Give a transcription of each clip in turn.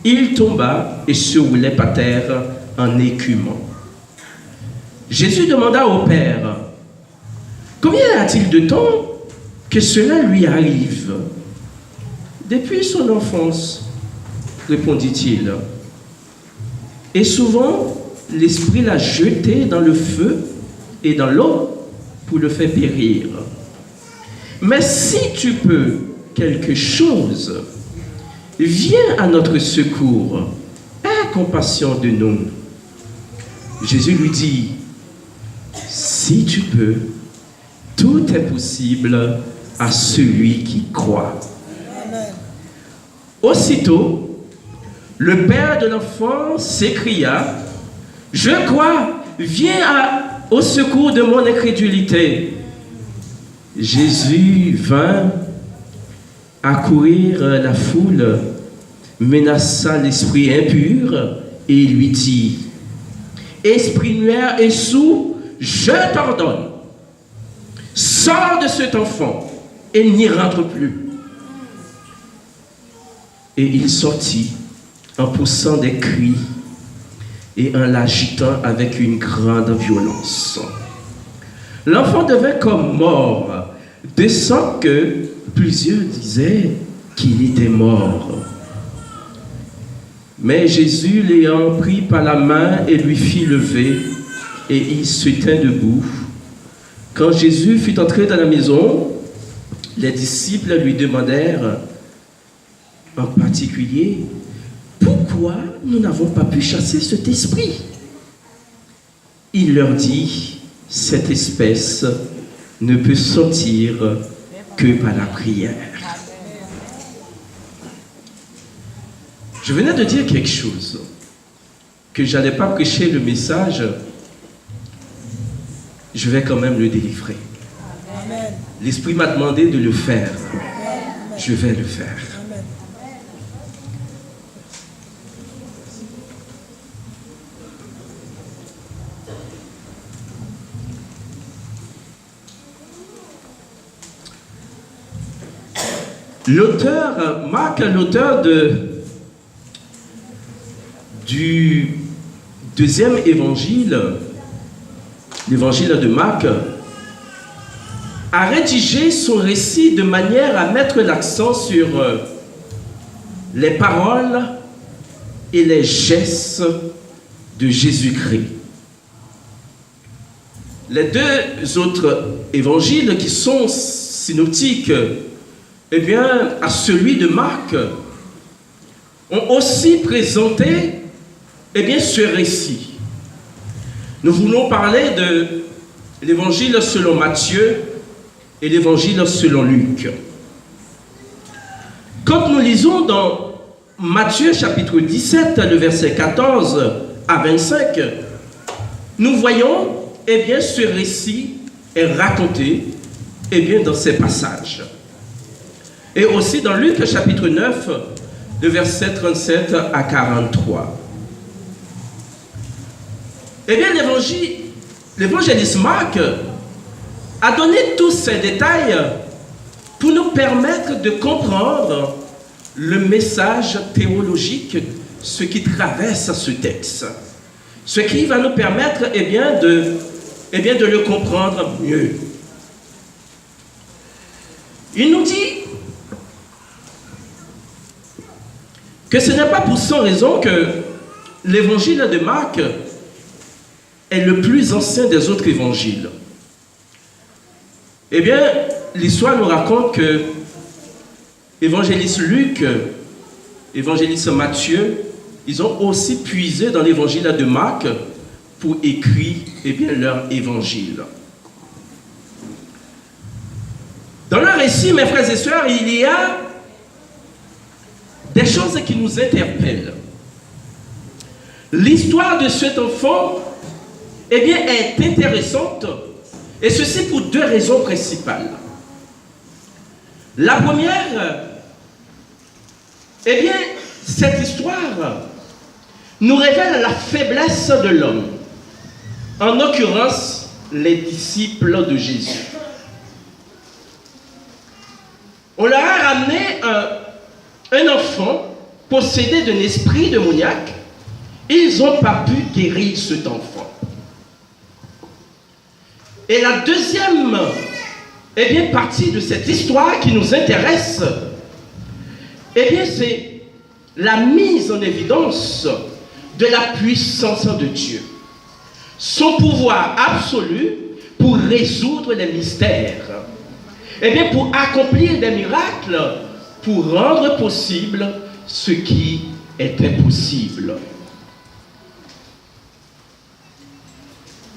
Il tomba et se roulait par terre en écumant. Jésus demanda au Père, « Combien a-t-il de temps que cela lui arrive ?» « Depuis son enfance, répondit-il. Et souvent, l'Esprit l'a jeté dans le feu et dans l'eau pour le faire périr. Mais si tu peux quelque chose, viens à notre secours, aie compassion de nous. » Jésus lui dit, « Si tu peux, tout est possible à celui qui croit. » Aussitôt, le père de l'enfant s'écria, « Je crois, viens au secours de mon incrédulité. » Jésus vint accourir la foule, menaça l'esprit impur et lui dit, « Esprit noir et sourd, je t'ordonne, sors de cet enfant et n'y rentre plus. » Et il sortit en poussant des cris et en l'agitant avec une grande violence. L'enfant devint comme mort, de sorte que plusieurs disaient qu'il était mort. Mais Jésus, l'ayant pris par la main et lui fit lever, et il se tint debout. Quand Jésus fut entré dans la maison, les disciples lui demandèrent en particulier, « Pourquoi nous n'avons pas pu chasser cet esprit ?» Il leur dit, « Cette espèce ne peut sortir que par la prière. » Je venais de dire quelque chose, que je n'allais pas prêcher le message, je vais quand même le délivrer. L'Esprit m'a demandé de le faire, je vais le faire. L'auteur, Marc, l'auteur du deuxième évangile, l'évangile de Marc, a rédigé son récit de manière à mettre l'accent sur les paroles et les gestes de Jésus-Christ. Les deux autres évangiles qui sont synoptiques, eh bien, à celui de Marc, ont aussi présenté, eh bien, ce récit. Nous voulons parler de l'évangile selon Matthieu et l'évangile selon Luc. Quand nous lisons dans Matthieu chapitre 17, le verset 14 à 25, nous voyons, eh bien, ce récit est raconté, eh bien, dans ces passages. Et aussi dans Luc chapitre 9, de versets 37 à 43. Eh bien, l'évangéliste Marc a donné tous ces détails pour nous permettre de comprendre le message théologique, ce qui traverse ce texte. Ce qui va nous permettre, eh bien, de le comprendre mieux. Il nous dit que ce n'est pas pour sans raison que l'évangile de Marc est le plus ancien des autres évangiles. Eh bien, l'histoire nous raconte que évangéliste Luc, évangéliste Matthieu, ils ont aussi puisé dans l'évangile de Marc pour écrire, eh bien, leur évangile. Dans leur récit, mes frères et sœurs, il y a des choses qui nous interpellent. L'histoire de cet enfant, eh bien, est intéressante, et ceci pour deux raisons principales. La première, eh bien, cette histoire nous révèle la faiblesse de l'homme, en l'occurrence, les disciples de Jésus. On leur a ramené un enfant possédés d'un esprit démoniaque, ils n'ont pas pu guérir cet enfant. Et la deuxième partie de cette histoire qui nous intéresse, c'est la mise en évidence de la puissance de Dieu. Son pouvoir absolu pour résoudre les mystères. Pour accomplir des miracles, pour rendre possible ce qui est impossible.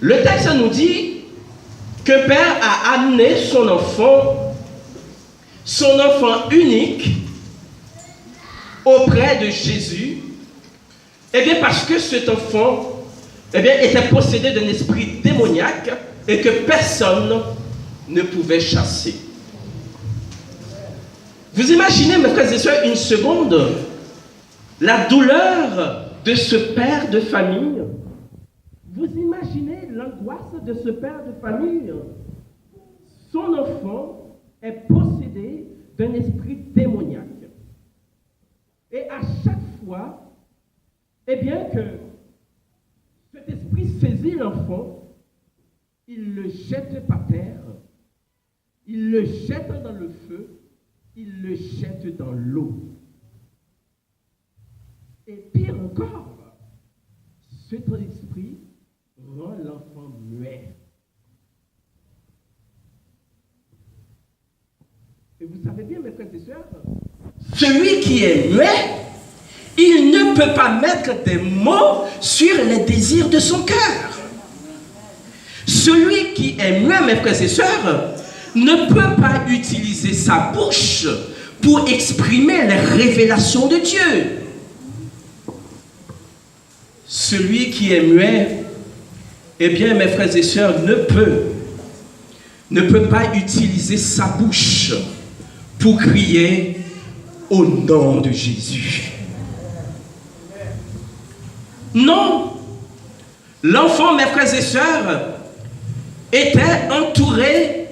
Le texte nous dit qu'un père a amené son enfant unique, auprès de Jésus, parce que cet enfant était possédé d'un esprit démoniaque et que personne ne pouvait chasser. Vous imaginez, mes frères et sœurs, une seconde, la douleur de ce père de famille. Vous imaginez l'angoisse de ce père de famille. Son enfant est possédé d'un esprit démoniaque. Et à chaque fois, que cet esprit saisit l'enfant, il le jette par terre, il le jette dans le feu, il le jette dans l'eau. Et pire encore, cet esprit rend l'enfant muet. Et vous savez bien, mes frères et sœurs, celui qui est muet, il ne peut pas mettre des mots sur les désirs de son cœur. Celui qui est muet, mes frères et sœurs, ne peut pas utiliser sa bouche pour exprimer les révélations de Dieu. Celui qui est muet, mes frères et sœurs, ne peut pas utiliser sa bouche pour crier au nom de Jésus. Non, l'enfant, mes frères et sœurs, était entouré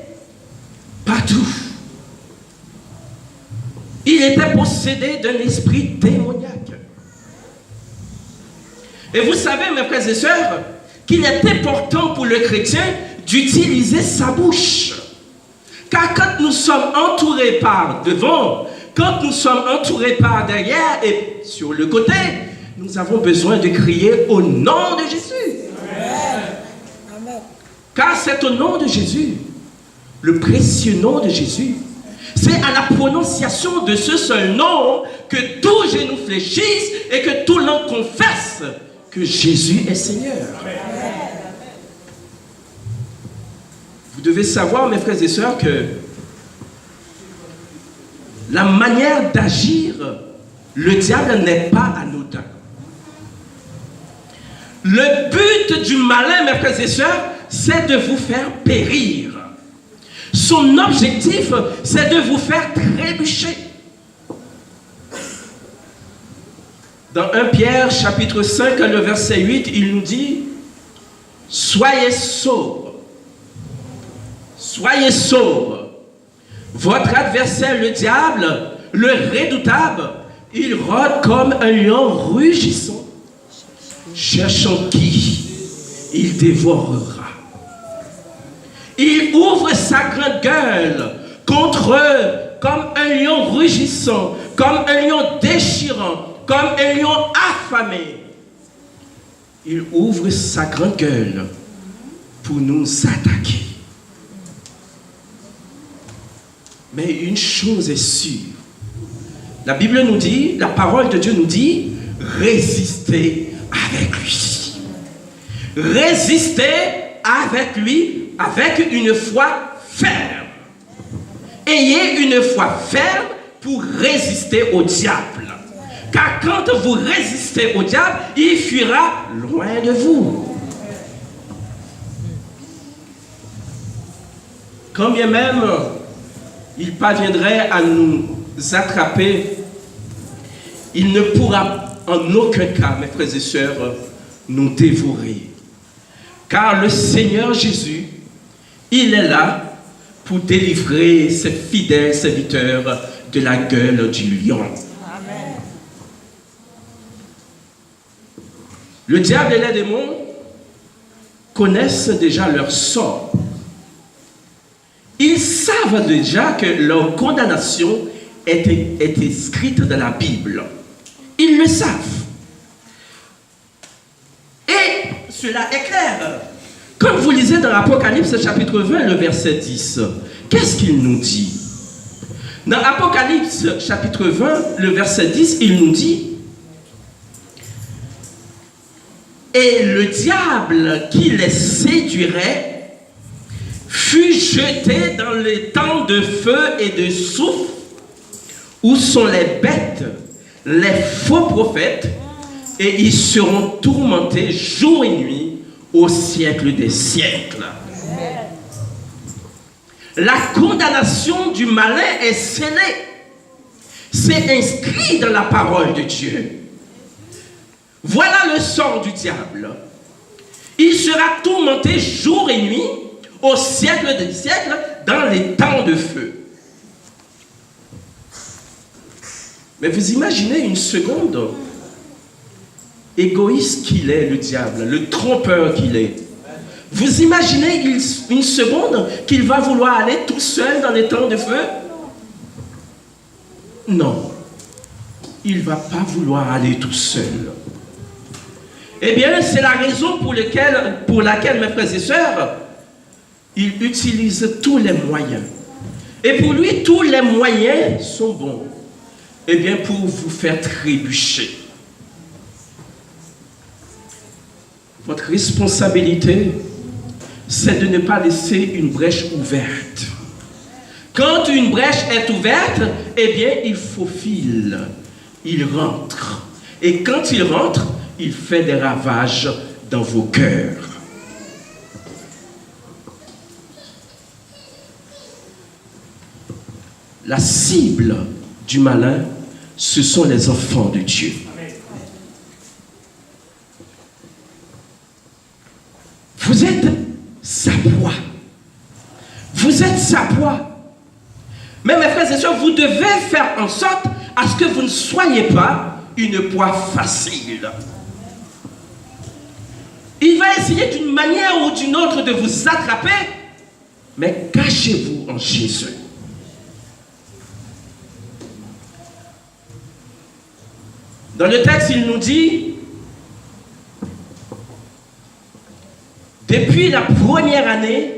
partout. Il était possédé d'un esprit démoniaque. Et vous savez, mes frères et sœurs, qu'il est important pour le chrétien d'utiliser sa bouche. Car quand nous sommes entourés par devant, quand nous sommes entourés par derrière et sur le côté, nous avons besoin de crier au nom de Jésus. Amen. Car c'est au nom de Jésus, le précieux nom de Jésus. C'est à la prononciation de ce seul nom que tout genou fléchisse et que tout langue confesse que Jésus est Seigneur. Amen. Vous devez savoir, mes frères et sœurs, que la manière d'agir, le diable n'est pas anodin. Le but du malin, mes frères et sœurs, c'est de vous faire périr. Son objectif, c'est de vous faire trébucher. Dans 1 Pierre, chapitre 5, le verset 8, il nous dit « Soyez sobres. Soyez sobres. Votre adversaire, le diable, le redoutable, il rôde comme un lion rugissant, cherchant qui il dévorera. Il ouvre sa grande gueule contre eux comme un lion rugissant, comme un lion déchirant, comme un lion affamé. Il ouvre sa grande gueule pour nous attaquer. Mais une chose est sûre. La Bible nous dit, la parole de Dieu nous dit, résistez avec lui. Résistez avec lui avec une foi ferme. Ayez une foi ferme pour résister au diable. Car quand vous résistez au diable, il fuira loin de vous. Quand bien même il parviendrait à nous attraper, il ne pourra en aucun cas, mes frères et sœurs, nous dévorer. Car le Seigneur Jésus, il est là pour délivrer ses fidèles serviteurs de la gueule du lion. Amen. Le diable et les démons connaissent déjà leur sort. Ils savent déjà que leur condamnation est écrite dans la Bible. Ils le savent. Et cela est clair. Comme vous lisez dans l'Apocalypse chapitre 20, le verset 10, qu'est-ce qu'il nous dit? Dans Apocalypse chapitre 20, le verset 10, il nous dit: et le diable qui les séduirait fut jeté dans les temps de feu et de soufre où sont les bêtes, les faux prophètes, et ils seront tourmentés jour et nuit au siècle des siècles. La condamnation du malin est scellée. C'est inscrit dans la parole de Dieu. Voilà le sort du diable. Il sera tourmenté jour et nuit au siècle des siècles dans les temps de feu. Mais vous imaginez une seconde, égoïste qu'il est, le diable, le trompeur qu'il est. Vous imaginez une seconde qu'il va vouloir aller tout seul dans les temps de feu? Non, il ne va pas vouloir aller tout seul. Eh bien, c'est la raison pour laquelle, mes frères et sœurs, il utilise tous les moyens. Et pour lui, tous les moyens sont bons. Eh bien, pour vous faire trébucher. Votre responsabilité, c'est de ne pas laisser une brèche ouverte. Quand une brèche est ouverte, eh bien, il faufile, il rentre. Et quand il rentre, il fait des ravages dans vos cœurs. La cible du malin, ce sont les enfants de Dieu. Vous êtes sa proie. Vous êtes sa proie. Mais mes frères et sœurs, vous devez faire en sorte à ce que vous ne soyez pas une proie facile. Il va essayer d'une manière ou d'une autre de vous attraper, mais cachez-vous en Jésus. Dans le texte, il nous dit, depuis la première année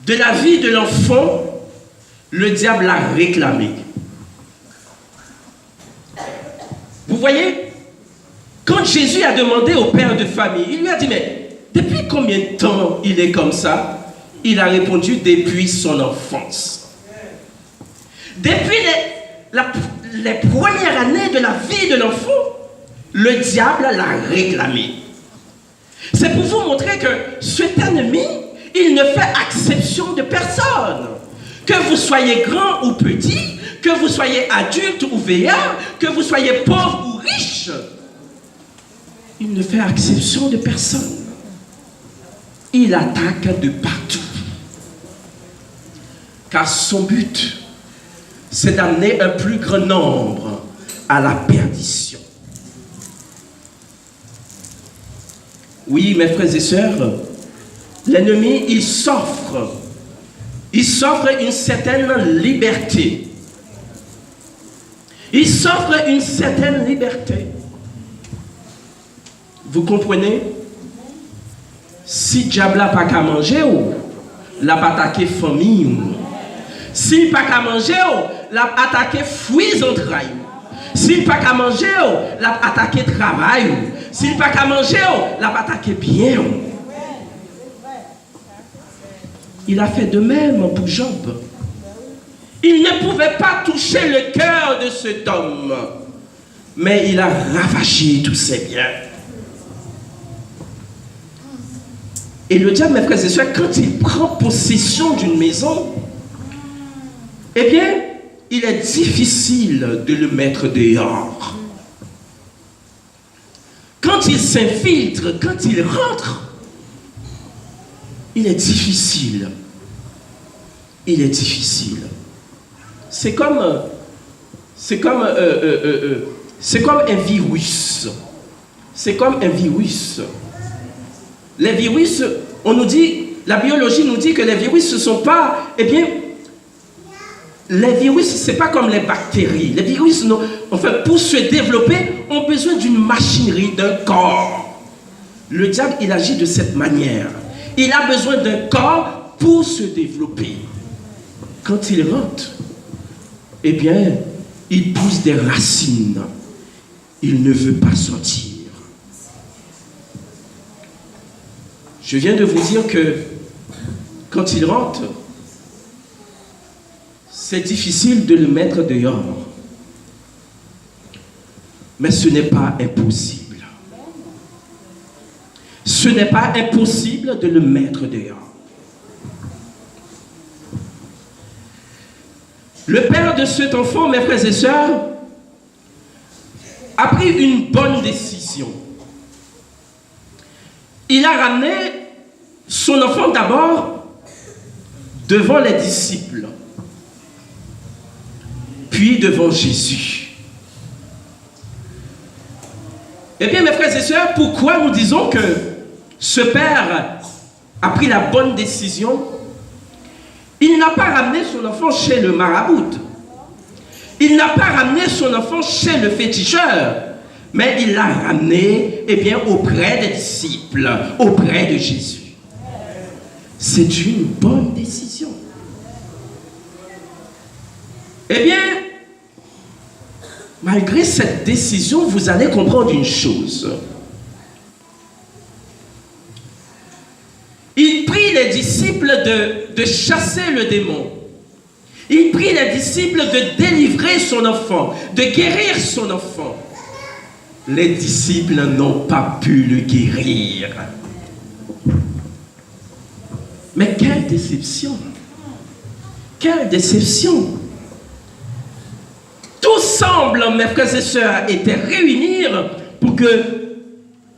de la vie de l'enfant, le diable l'a réclamé. Vous voyez, quand Jésus a demandé au père de famille, il lui a dit, mais depuis combien de temps il est comme ça? Il a répondu, depuis son enfance. Depuis les premières années de la vie de l'enfant, le diable l'a réclamé. C'est pour vous montrer que cet ennemi, il ne fait exception de personne. Que vous soyez grand ou petit, que vous soyez adulte ou vieillard, que vous soyez pauvre ou riche, il ne fait exception de personne. Il attaque de partout. Car son but, c'est d'amener un plus grand nombre à la perdition. Oui, mes frères et sœurs, l'ennemi, il s'offre une certaine liberté. Il s'offre une certaine liberté. Vous comprenez? Si diable n'a pas qu'à manger, l'a pas attaqué famille. S'il n'a pas qu'à manger, l'a attaqué fruits entrailles. S'il n'a pas qu'à manger, l'a attaqué travail. S'il n'a pas qu'à manger, l'a attaqué bien. Il a fait de même pour Job. Il ne pouvait pas toucher le cœur de cet homme, mais il a ravagé tous ses biens. Et le diable, mes frères et sœurs, quand il prend possession d'une maison, eh bien, il est difficile de le mettre dehors. Quand il s'infiltre, quand il rentre, il est difficile. Il est difficile. C'est comme un virus. c'est comme un virus. Les virus, on nous dit, la biologie nous dit que les virus ne sont pas, eh bien, les virus, ce n'est pas comme les bactéries. Les virus, enfin, pour se développer, ont besoin d'une machinerie, d'un corps. Le diable, il agit de cette manière. Il a besoin d'un corps pour se développer. Quand il rentre, eh bien, il pousse des racines. Il ne veut pas sortir. Je viens de vous dire que quand il rentre, c'est difficile de le mettre dehors. Mais ce n'est pas impossible. Ce n'est pas impossible de le mettre dehors. Le père de cet enfant, mes frères et sœurs, a pris une bonne décision. Il a ramené son enfant d'abord devant les disciples, puis devant Jésus. Eh bien, mes frères et sœurs, pourquoi nous disons que ce père a pris la bonne décision? Il n'a pas ramené son enfant chez le marabout. Il n'a pas ramené son enfant chez le féticheur. Mais il l'a ramené, eh bien, auprès des disciples, auprès de Jésus. C'est une bonne décision. Eh bien, malgré cette décision, vous allez comprendre une chose. Il prie les disciples de chasser le démon. Il prie les disciples de délivrer son enfant, de guérir son enfant. Les disciples n'ont pas pu le guérir. Mais quelle déception! Quelle déception! Tout semble, mes frères et sœurs, était réunir pour que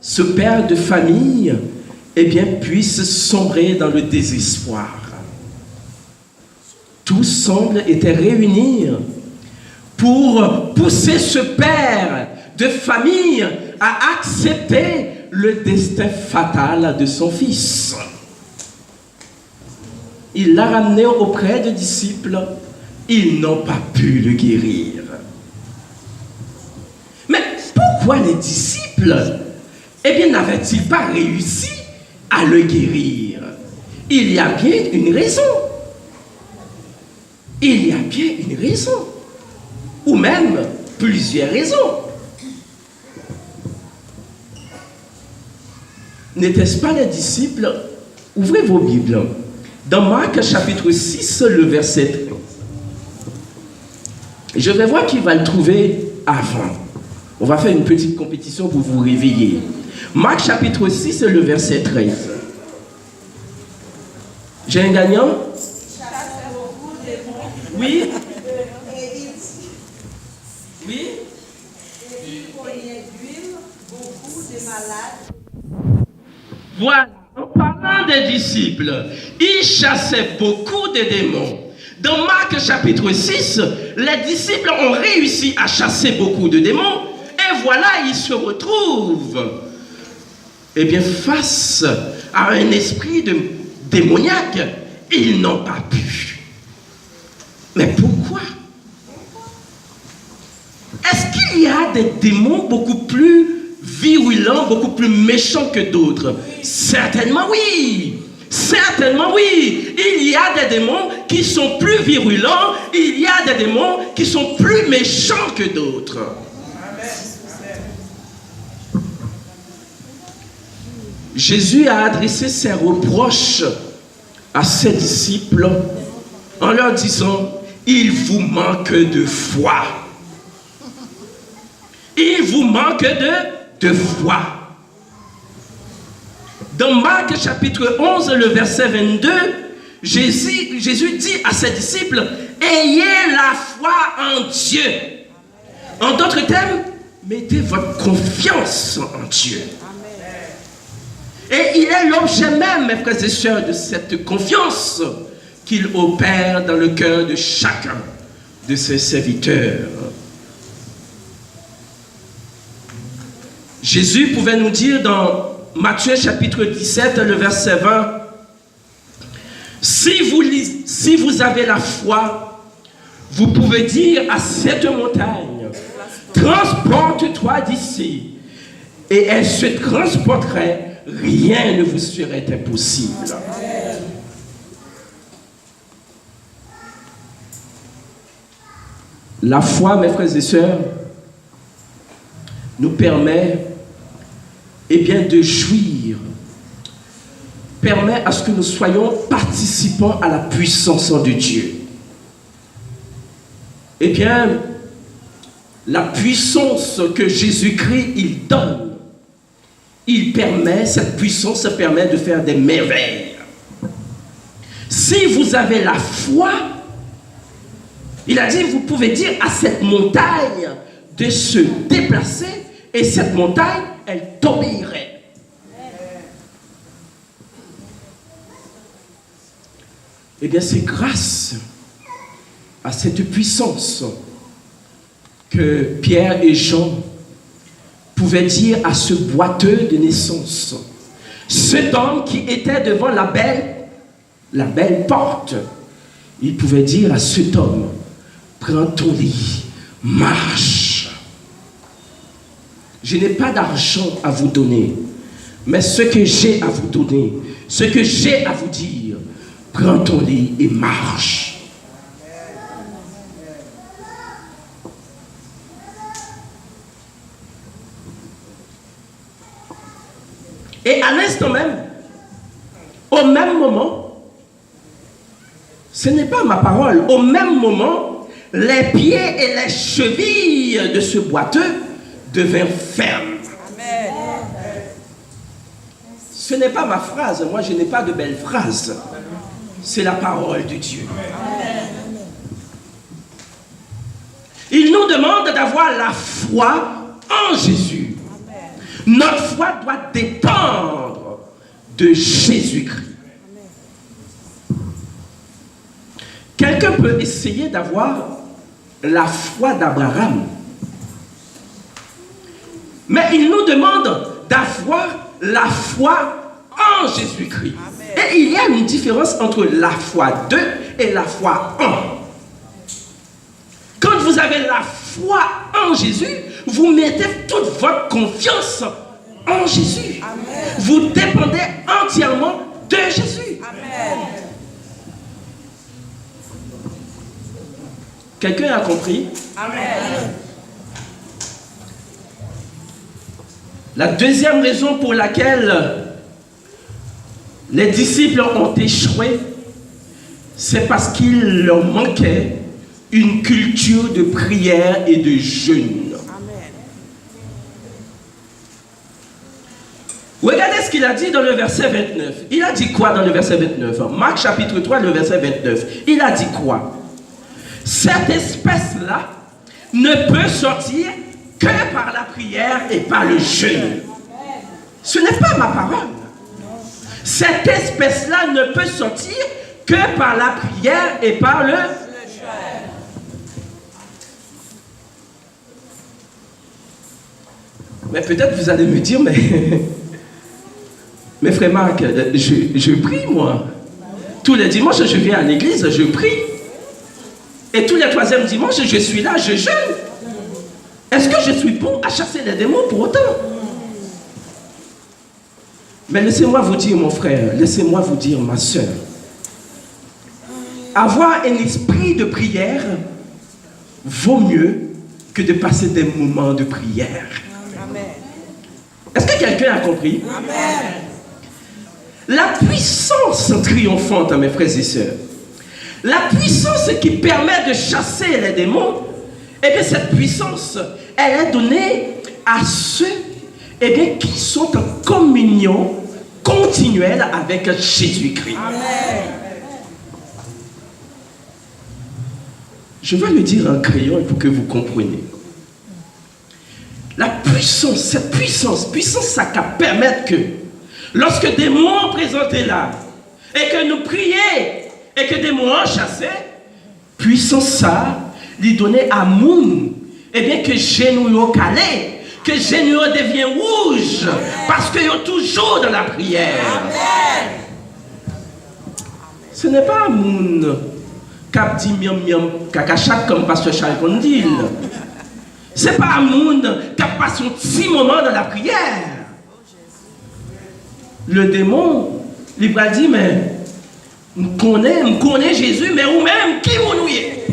ce père de famille, eh bien, puisse sombrer dans le désespoir. Tout semble était réunir pour pousser ce père de famille à accepter le destin fatal de son fils. Il l'a ramené auprès des disciples. Ils n'ont pas pu le guérir. Mais pourquoi les disciples, eh bien, n'avaient-ils pas réussi à le guérir? Il y a bien une raison. Il y a bien une raison. Ou même plusieurs raisons. N'était-ce pas les disciples? Ouvrez vos Bibles. Dans Marc chapitre 6, le verset 13. Je vais voir qui va le trouver avant. On va faire une petite compétition pour vous réveiller. Marc chapitre 6, le verset 13. J'ai un gagnant? Oui? Oui? Voilà, en parlant des disciples, ils chassaient beaucoup de démons. Dans Marc chapitre 6, les disciples ont réussi à chasser beaucoup de démons et voilà, ils se retrouvent, eh bien, face à un esprit démoniaque. Ils n'ont pas pu. Mais pourquoi? Est-ce qu'il y a des démons beaucoup plus virulents, beaucoup plus méchants que d'autres? Certainement oui. Certainement oui. Il y a des démons qui sont plus virulents, il y a des démons qui sont plus méchants que d'autres. Jésus a adressé ses reproches à ses disciples en leur disant: il vous manque de foi. Il vous manque de foi. Dans Marc chapitre 11, le verset 22, Jésus dit à ses disciples: ayez la foi en Dieu. En d'autres termes, mettez votre confiance en Dieu. Et il est l'objet même, mes frères et sœurs, de cette confiance qu'il opère dans le cœur de chacun de ses serviteurs. Jésus pouvait nous dire dans Matthieu chapitre 17, le verset 20, si vous avez la foi, vous pouvez dire à cette montagne, transporte-toi d'ici, et elle se transporterait, rien ne vous serait impossible. La foi, mes frères et sœurs, nous permet de jouir, permet à ce que nous soyons participants à la puissance de Dieu. La puissance que Jésus-Christ, il donne, cette puissance permet de faire des merveilles. Si vous avez la foi, il a dit, vous pouvez dire à cette montagne de se déplacer et cette montagne, elle t'obéirait. C'est grâce à cette puissance que Pierre et Jean pouvaient dire à ce boiteux de naissance, cet homme qui était devant la belle porte, il pouvait dire à cet homme, prends ton lit, marche. Je n'ai pas d'argent à vous donner, mais ce que j'ai à vous donner, ce que j'ai à vous dire, prends ton lit et marche. Et à l'instant même, au même moment, ce n'est pas ma parole, au même moment, les pieds et les chevilles de ce boiteux devinrent fermes. Amen. Ce n'est pas ma phrase, moi je n'ai pas de belles phrases. C'est la parole de Dieu. Amen. Il nous demande d'avoir la foi en Jésus. Amen. Notre foi doit dépendre de Jésus-Christ. Quelqu'un peut essayer d'avoir la foi d'Abraham. Mais il nous demande d'avoir la foi en Jésus-Christ. Et il y a une différence entre la foi de et la foi en. Quand vous avez la foi en Jésus, vous mettez toute votre confiance en Jésus. Amen. Vous dépendez entièrement de Jésus. Amen. Quelqu'un a compris? Amen. La deuxième raison pour laquelle les disciples ont échoué, c'est parce qu'il leur manquait une culture de prière et de jeûne. Amen. Regardez ce qu'il a dit dans le verset 29. Il a dit quoi dans le verset 29? Marc chapitre 3, le verset 29. Il a dit quoi? Cette espèce-là ne peut sortir que par la prière et par le jeûne. Ce n'est pas ma parole. Cette espèce-là ne peut sortir que par la prière et par le jeûne. Mais peut-être vous allez me dire, mais frère Marc, je prie moi. Tous les dimanches, je viens à l'église, je prie. Et tous les troisièmes dimanches, je suis là, je jeûne. Est-ce que je suis bon à chasser les démons pour autant? Mais laissez-moi vous dire, mon frère, laissez-moi vous dire, ma soeur, avoir un esprit de prière vaut mieux que de passer des moments de prière. Amen. Est-ce que quelqu'un a compris? Amen. La puissance triomphante, mes frères et sœurs, la puissance qui permet de chasser les démons, cette puissance, elle est donnée à ceux qui sont en communion continuelle avec Jésus-Christ. Amen. Je vais le dire en créole pour que vous compreniez. La puissance, cette puissance, ça va permettre que lorsque des démons présentés là, et que nous prions, et que des démons chassés, puissance ça, lui donner à moun, que genou yo calé, que Généo devient rouge parce qu'ils sont toujours dans la prière. Ce n'est pas un monde qui a dit miam miam kakachak comme pasteur Charles dit. Ce n'est pas un monde qui a passé un petit moment dans la prière. Le démon, il va dire, mais je connais Jésus, mais vous-même, qui vous nous êtes?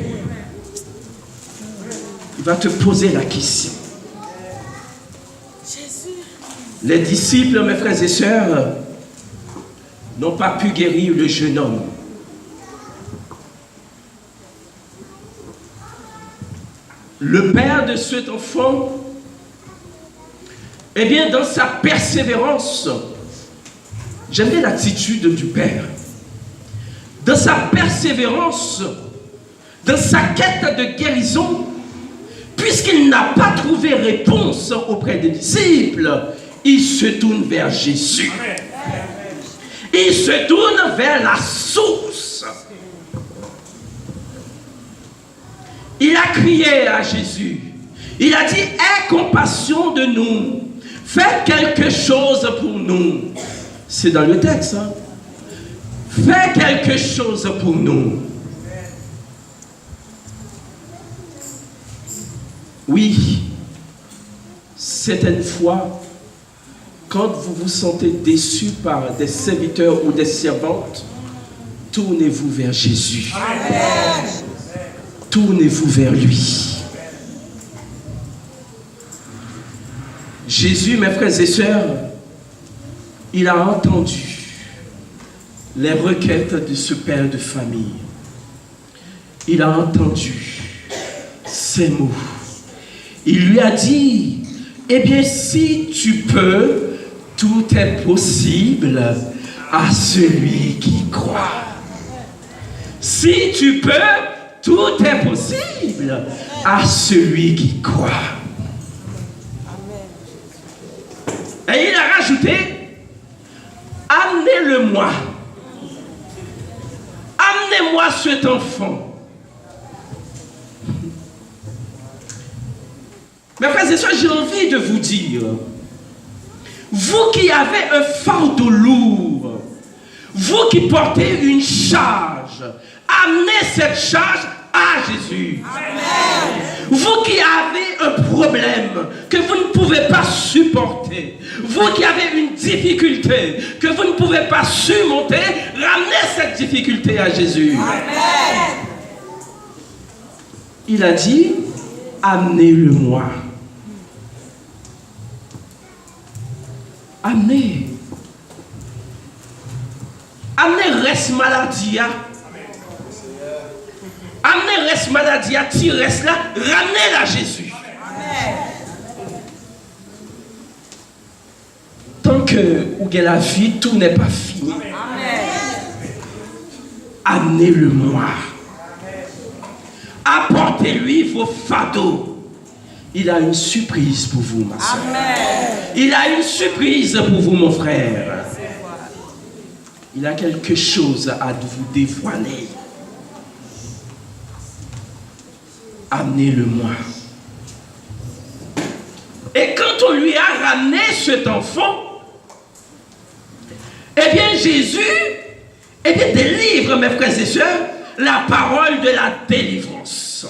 Il va te poser la question. Les disciples, mes frères et sœurs, n'ont pas pu guérir le jeune homme. Le père de cet enfant, eh bien, dans sa persévérance, j'aime bien l'attitude du père. Dans sa persévérance, dans sa quête de guérison, puisqu'il n'a pas trouvé réponse auprès des disciples, il se tourne vers Jésus. Il se tourne vers la source. Il a crié à Jésus. Il a dit, aie compassion de nous. Fais quelque chose pour nous. C'est dans le texte. Hein? Fais quelque chose pour nous. Oui, certaines fois, quand vous vous sentez déçu par des serviteurs ou des servantes, tournez-vous vers Jésus. Amen. Tournez-vous vers lui. Jésus, mes frères et sœurs, il a entendu les requêtes de ce père de famille. Il a entendu ces mots. Il lui a dit, eh bien, si tu peux, tout est possible à celui qui croit. Si tu peux, tout est possible à celui qui croit. Et il a rajouté, amenez-le-moi. Amenez-moi cet enfant. Mes frères et sœurs, j'ai envie de vous dire, vous qui avez un fardeau lourd, vous qui portez une charge, amenez cette charge à Jésus. Amen. Vous qui avez un problème que vous ne pouvez pas supporter, vous qui avez une difficulté que vous ne pouvez pas surmonter, ramenez cette difficulté à Jésus. Amen. Il a dit, amenez-le-moi. Amenez. Amenez reste maladie. Amenez reste maladie, ti reste là, ramenez-la à Jésus. Amen. Tant que vous avez la vie, tout n'est pas fini. Amenez-le-moi. Apportez-lui vos fardeaux. Il a une surprise pour vous, ma soeur. Il a une surprise pour vous, mon frère. Il a quelque chose à vous dévoiler. Amenez-le-moi. Et quand on lui a ramené cet enfant, eh bien Jésus, eh bien délivre, mes frères et sœurs, la parole de la délivrance.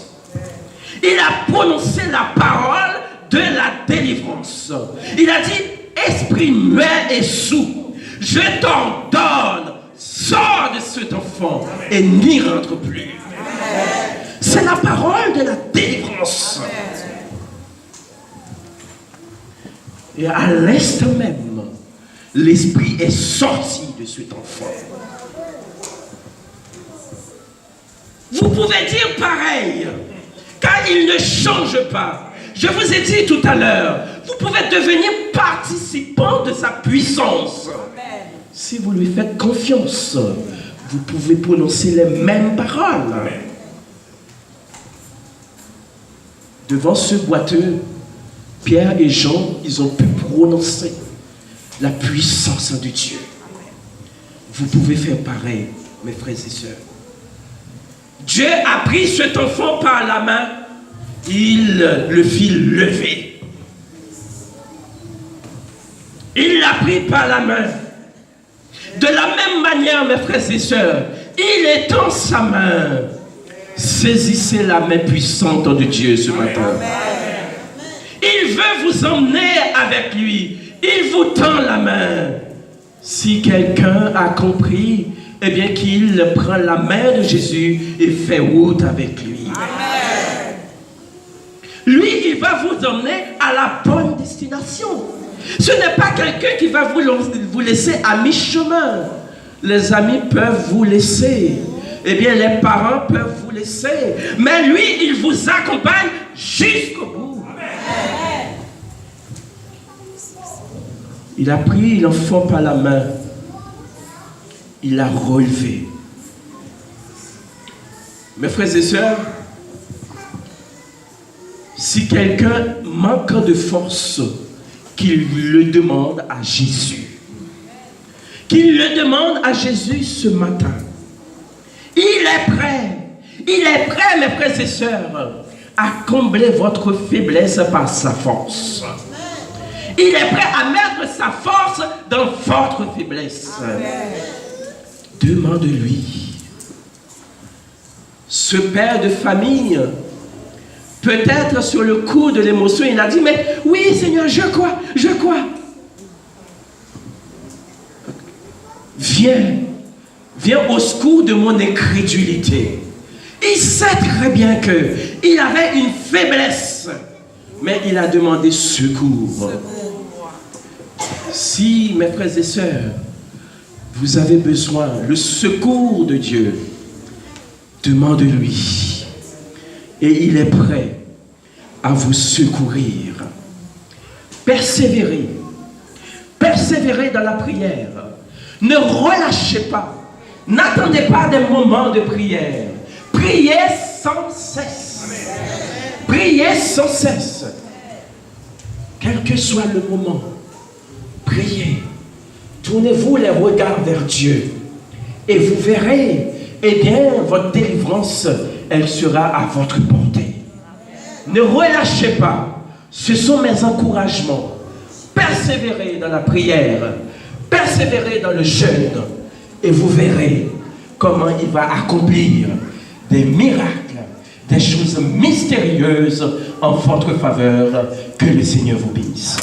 Il a prononcé la parole de la délivrance. Il a dit, esprit muet et sourd, je t'ordonne, sors de cet enfant et n'y rentre plus. C'est la parole de la délivrance. Et à l'instant même, l'esprit est sorti de cet enfant. Vous pouvez dire pareil, car il ne change pas. Je vous ai dit tout à l'heure, vous pouvez devenir participant de sa puissance. Si vous lui faites confiance, vous pouvez prononcer les mêmes paroles. Devant ce boiteux, Pierre et Jean, ils ont pu prononcer la puissance de Dieu. Vous pouvez faire pareil, mes frères et sœurs. Dieu a pris cet enfant par la main, il le fit lever. Il l'a pris par la main. De la même manière, mes frères et sœurs, il étend sa main. Saisissez la main puissante de Dieu ce matin. Il veut vous emmener avec lui. Il vous tend la main. Si quelqu'un a compris, eh bien qu'il prend la main de Jésus et fait route avec lui. Amen. Lui, il va vous emmener à la bonne destination. Ce n'est pas quelqu'un qui va vous laisser à mi-chemin. Les amis peuvent vous laisser. Eh bien, les parents peuvent vous laisser. Mais lui, il vous accompagne jusqu'au bout. Amen. Il a pris l'enfant par la main. Il l'a relevé. Mes frères et sœurs, si quelqu'un manque de force, qu'il le demande à Jésus. Qu'il le demande à Jésus ce matin. Il est prêt. Il est prêt, mes frères et sœurs, à combler votre faiblesse par sa force. Il est prêt à mettre sa force dans votre faiblesse. Demande-lui. Ce père de famille, peut-être sur le coup de l'émotion, il a dit, mais oui Seigneur, je crois. Viens au secours de mon incrédulité. Il sait très bien qu'il avait une faiblesse, mais il a demandé secours. Si, mes frères et sœurs, vous avez besoin le secours de Dieu, demandez-lui. Et il est prêt à vous secourir. Persévérez. Persévérez dans la prière. Ne relâchez pas. N'attendez pas des moments de prière. Priez sans cesse. Priez sans cesse. Quel que soit le moment, priez. Tournez-vous les regards vers Dieu. Et vous verrez, eh bien, votre délivrance, elle sera à votre portée. Ne relâchez pas. Ce sont mes encouragements. Persévérez dans la prière. Persévérez dans le jeûne. Et vous verrez comment il va accomplir des miracles, des choses mystérieuses en votre faveur. Que le Seigneur vous bénisse.